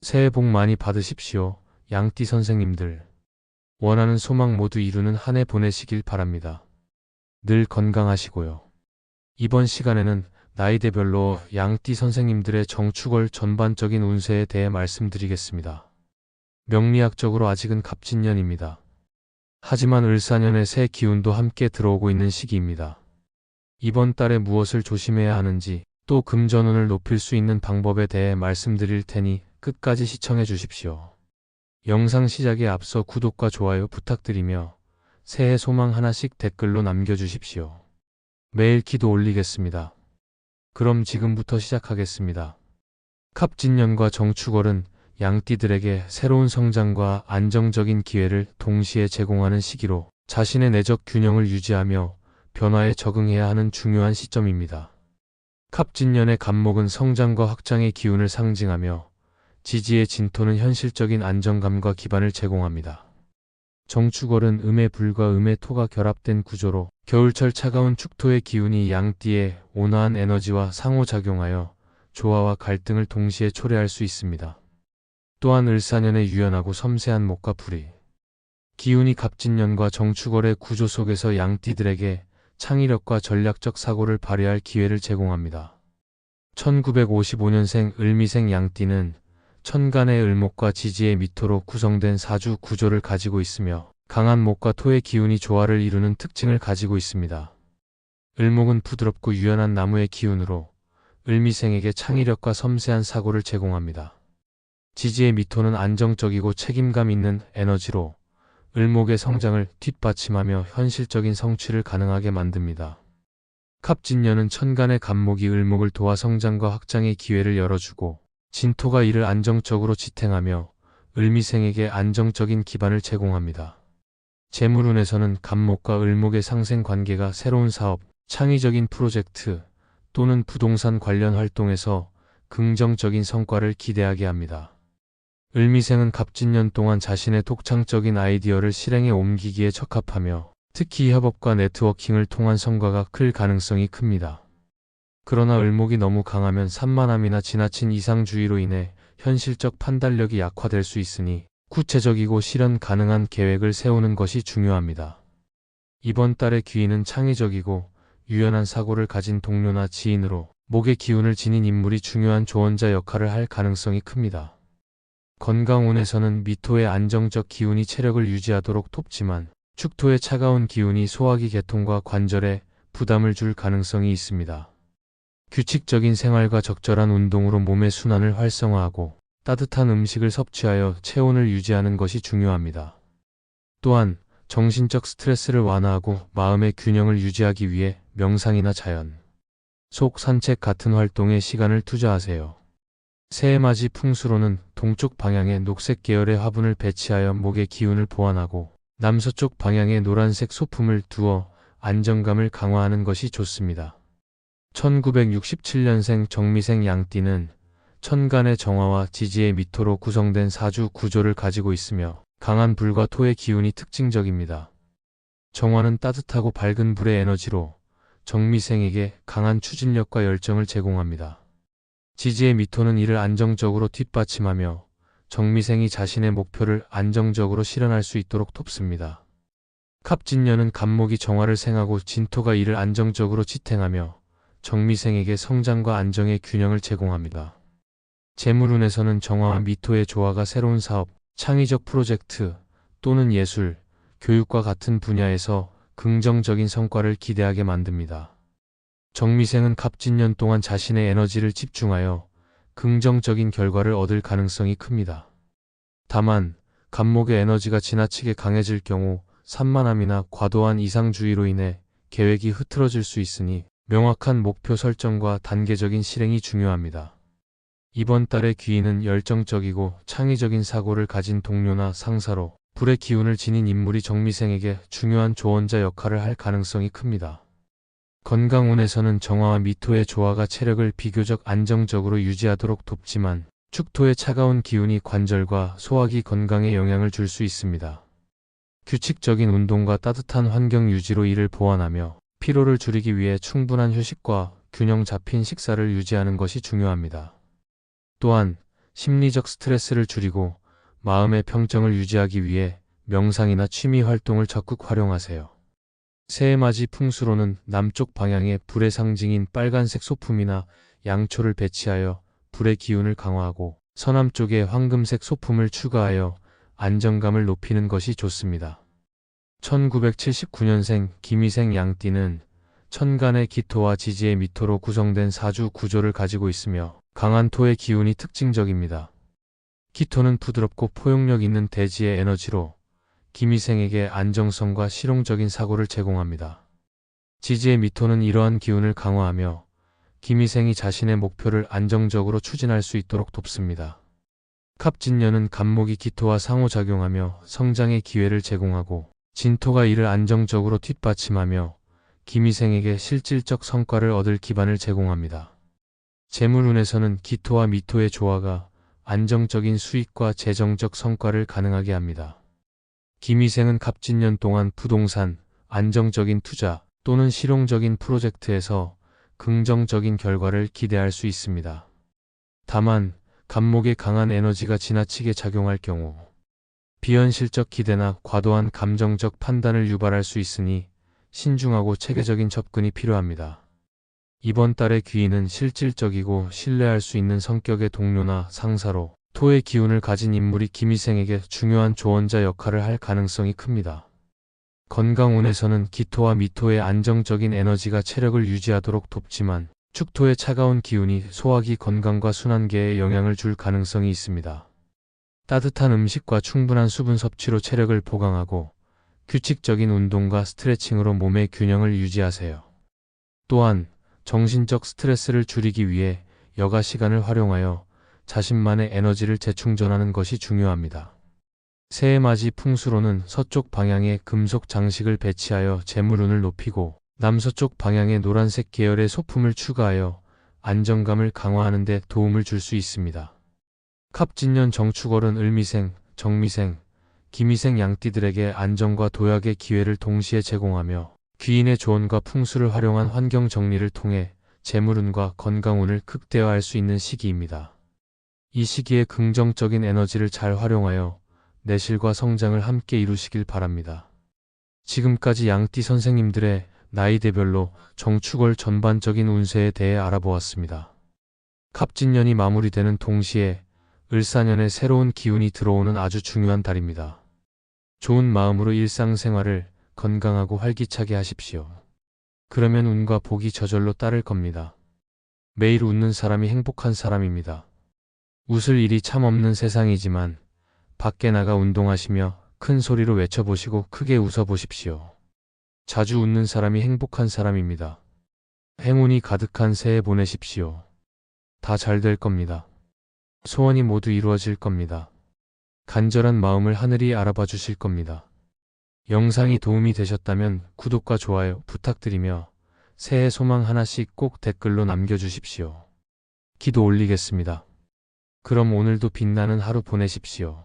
새해 복 많이 받으십시오. 양띠 선생님들. 원하는 소망 모두 이루는 한 해 보내시길 바랍니다. 늘 건강하시고요. 이번 시간에는 나이대별로 양띠 선생님들의 정축월 전반적인 운세에 대해 말씀드리겠습니다. 명리학적으로 아직은 갑진년입니다. 하지만 을사년의 새 기운도 함께 들어오고 있는 시기입니다. 이번 달에 무엇을 조심해야 하는지, 또 금전운을 높일 수 있는 방법에 대해 말씀드릴 테니 끝까지 시청해 주십시오. 영상 시작에 앞서 구독과 좋아요 부탁드리며 새해 소망 하나씩 댓글로 남겨주십시오. 매일 기도 올리겠습니다. 그럼 지금부터 시작하겠습니다. 갑진년과 정축월은 양띠들에게 새로운 성장과 안정적인 기회를 동시에 제공하는 시기로 자신의 내적 균형을 유지하며 변화에 적응해야 하는 중요한 시점입니다. 갑진년의 갑목은 성장과 확장의 기운을 상징하며 지지의 진토는 현실적인 안정감과 기반을 제공합니다. 정축월은 음의 불과 음의 토가 결합된 구조로 겨울철 차가운 축토의 기운이 양띠의 온화한 에너지와 상호작용하여 조화와 갈등을 동시에 초래할 수 있습니다. 또한 을사년의 유연하고 섬세한 목과 불이 기운이 갑진년과 정축월의 구조 속에서 양띠들에게 창의력과 전략적 사고를 발휘할 기회를 제공합니다. 1955년생 을미생 양띠는 천간의 을목과 지지의 미토로 구성된 사주 구조를 가지고 있으며 강한 목과 토의 기운이 조화를 이루는 특징을 가지고 있습니다. 을목은 부드럽고 유연한 나무의 기운으로 을미생에게 창의력과 섬세한 사고를 제공합니다. 지지의 미토는 안정적이고 책임감 있는 에너지로 을목의 성장을 뒷받침하며 현실적인 성취를 가능하게 만듭니다. 갑진년은 천간의 갑목이 을목을 도와 성장과 확장의 기회를 열어주고 진토가 이를 안정적으로 지탱하며 을미생에게 안정적인 기반을 제공합니다. 재물운에서는 갑목과 을목의 상생 관계가 새로운 사업, 창의적인 프로젝트 또는 부동산 관련 활동에서 긍정적인 성과를 기대하게 합니다. 을미생은 갑진년 동안 자신의 독창적인 아이디어를 실행에 옮기기에 적합하며 특히 협업과 네트워킹을 통한 성과가 클 가능성이 큽니다. 그러나 을목이 너무 강하면 산만함이나 지나친 이상주의로 인해 현실적 판단력이 약화될 수 있으니 구체적이고 실현 가능한 계획을 세우는 것이 중요합니다. 이번 달의 귀인은 창의적이고 유연한 사고를 가진 동료나 지인으로 목의 기운을 지닌 인물이 중요한 조언자 역할을 할 가능성이 큽니다. 건강운에서는 미토의 안정적 기운이 체력을 유지하도록 돕지만 축토의 차가운 기운이 소화기 계통과 관절에 부담을 줄 가능성이 있습니다. 규칙적인 생활과 적절한 운동으로 몸의 순환을 활성화하고 따뜻한 음식을 섭취하여 체온을 유지하는 것이 중요합니다. 또한 정신적 스트레스를 완화하고 마음의 균형을 유지하기 위해 명상이나 자연, 속 산책 같은 활동에 시간을 투자하세요. 새해맞이 풍수로는 동쪽 방향에 녹색 계열의 화분을 배치하여 목의 기운을 보완하고 남서쪽 방향에 노란색 소품을 두어 안정감을 강화하는 것이 좋습니다. 1967년생 정미생 양띠는 천간의 정화와 지지의 미토로 구성된 사주 구조를 가지고 있으며 강한 불과 토의 기운이 특징적입니다. 정화는 따뜻하고 밝은 불의 에너지로 정미생에게 강한 추진력과 열정을 제공합니다. 지지의 미토는 이를 안정적으로 뒷받침하며 정미생이 자신의 목표를 안정적으로 실현할 수 있도록 돕습니다. 갑진년은 갑목이 정화를 생하고 진토가 이를 안정적으로 지탱하며 정미생에게 성장과 안정의 균형을 제공합니다. 재물운에서는 정화와 미토의 조화가 새로운 사업, 창의적 프로젝트 또는 예술, 교육과 같은 분야에서 긍정적인 성과를 기대하게 만듭니다. 정미생은 갑진년 동안 자신의 에너지를 집중하여 긍정적인 결과를 얻을 가능성이 큽니다. 다만 갑목의 에너지가 지나치게 강해질 경우 산만함이나 과도한 이상주의로 인해 계획이 흐트러질 수 있으니 명확한 목표 설정과 단계적인 실행이 중요합니다. 이번 달의 귀인은 열정적이고 창의적인 사고를 가진 동료나 상사로 불의 기운을 지닌 인물이 정미생에게 중요한 조언자 역할을 할 가능성이 큽니다. 건강운에서는 정화와 미토의 조화가 체력을 비교적 안정적으로 유지하도록 돕지만 축토의 차가운 기운이 관절과 소화기 건강에 영향을 줄 수 있습니다. 규칙적인 운동과 따뜻한 환경 유지로 이를 보완하며 피로를 줄이기 위해 충분한 휴식과 균형 잡힌 식사를 유지하는 것이 중요합니다. 또한 심리적 스트레스를 줄이고 마음의 평정을 유지하기 위해 명상이나 취미 활동을 적극 활용하세요. 새해맞이 풍수로는 남쪽 방향에 불의 상징인 빨간색 소품이나 양초를 배치하여 불의 기운을 강화하고 서남쪽에 황금색 소품을 추가하여 안정감을 높이는 것이 좋습니다. 1979년생 김희생 양띠는 천간의 기토와 지지의 미토로 구성된 사주 구조를 가지고 있으며 강한 토의 기운이 특징적입니다. 기토는 부드럽고 포용력 있는 대지의 에너지로 김희생에게 안정성과 실용적인 사고를 제공합니다. 지지의 미토는 이러한 기운을 강화하며 김희생이 자신의 목표를 안정적으로 추진할 수 있도록 돕습니다. 갑진년은 갑목이 기토와 상호작용하며 성장의 기회를 제공하고 진토가 이를 안정적으로 뒷받침하며 김희생에게 실질적 성과를 얻을 기반을 제공합니다. 재물운에서는 기토와 미토의 조화가 안정적인 수익과 재정적 성과를 가능하게 합니다. 김희생은 갑진년 동안 부동산, 안정적인 투자 또는 실용적인 프로젝트에서 긍정적인 결과를 기대할 수 있습니다. 다만 갑목의 강한 에너지가 지나치게 작용할 경우 비현실적 기대나 과도한 감정적 판단을 유발할 수 있으니 신중하고 체계적인 접근이 필요합니다. 이번 달의 귀인은 실질적이고 신뢰할 수 있는 성격의 동료나 상사로 토의 기운을 가진 인물이 김희생에게 중요한 조언자 역할을 할 가능성이 큽니다. 건강운에서는 기토와 미토의 안정적인 에너지가 체력을 유지하도록 돕지만 축토의 차가운 기운이 소화기 건강과 순환계에 영향을 줄 가능성이 있습니다. 따뜻한 음식과 충분한 수분 섭취로 체력을 보강하고 규칙적인 운동과 스트레칭으로 몸의 균형을 유지하세요. 또한 정신적 스트레스를 줄이기 위해 여가 시간을 활용하여 자신만의 에너지를 재충전하는 것이 중요합니다. 새해맞이 풍수로는 서쪽 방향에 금속 장식을 배치하여 재물운을 높이고 남서쪽 방향에 노란색 계열의 소품을 추가하여 안정감을 강화하는 데 도움을 줄 수 있습니다. 갑진년 정축월은 을미생, 정미생, 김희생 양띠들에게 안정과 도약의 기회를 동시에 제공하며 귀인의 조언과 풍수를 활용한 환경 정리를 통해 재물운과 건강운을 극대화할 수 있는 시기입니다. 이 시기에 긍정적인 에너지를 잘 활용하여 내실과 성장을 함께 이루시길 바랍니다. 지금까지 양띠 선생님들의 나이대별로 정축월 전반적인 운세에 대해 알아보았습니다. 갑진년이 마무리되는 동시에 을사년에 새로운 기운이 들어오는 아주 중요한 달입니다. 좋은 마음으로 일상생활을 건강하고 활기차게 하십시오. 그러면 운과 복이 저절로 따를 겁니다. 매일 웃는 사람이 행복한 사람입니다. 웃을 일이 참 없는 세상이지만 밖에 나가 운동하시며 큰 소리로 외쳐보시고 크게 웃어보십시오. 자주 웃는 사람이 행복한 사람입니다. 행운이 가득한 새해 보내십시오. 다 잘 될 겁니다. 소원이 모두 이루어질 겁니다. 간절한 마음을 하늘이 알아봐 주실 겁니다. 영상이 도움이 되셨다면 구독과 좋아요 부탁드리며 새해 소망 하나씩 꼭 댓글로 남겨주십시오. 기도 올리겠습니다. 그럼 오늘도 빛나는 하루 보내십시오.